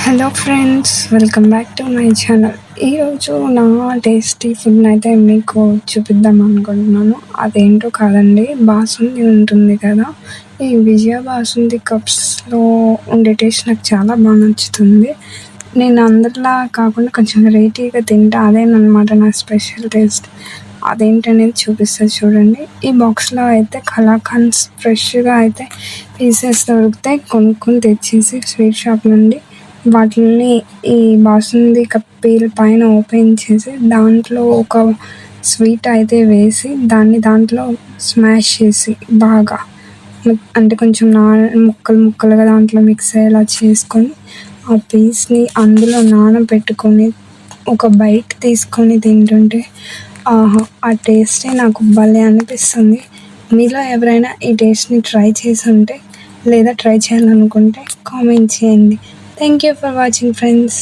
Hello friends, welcome back to my channel. ఈరోజు నా tasty ఫుడ్ని అయితే మీకు చూపిద్దాం అనుకుంటున్నాను. అదేంటో కాదండి, బాసుంది ఉంటుంది కదా, ఈ విజయ బాసుంది కప్స్లో ఉండే టేస్ట్ నాకు చాలా బాగా నచ్చుతుంది. నేను అందరిలా కాకుండా కొంచెం వెరైటీగా తింటా, అదేనమాట నా స్పెషల్ టేస్ట్. అదేంటనేది చూపిస్తుంది చూడండి. ఈ బాక్స్లో అయితే కలాకండ్స్ ఫ్రెష్గా అయితే పీసెస్ దొరుకుతాయి, కొనుక్కొని తెచ్చేసి స్వీట్ షాప్ నుండి వాటిని ఈ బాసుంది కప్పీల పైన ఓపెన్ చేసి దాంట్లో ఒక స్వీట్ అయితే వేసి దాంట్లో స్మాష్ చేసి బాగా అంటే కొంచెం ముక్కలు ముక్కలుగా దాంట్లో మిక్స్ అయ్యేలా చేసుకొని ఆ పీస్ని అందులో నానబెట్టుకొని ఒక బైట్ తీసుకొని తింటుంటే ఆహా, ఆ టేస్టే నాకు భలే అనిపిస్తుంది. మీలో ఎవరైనా ఈ టేస్ట్ని ట్రై చేసి ఉంటే లేదా ట్రై చేయాలనుకుంటే కామెంట్ చేయండి. Thank you for watching, friends.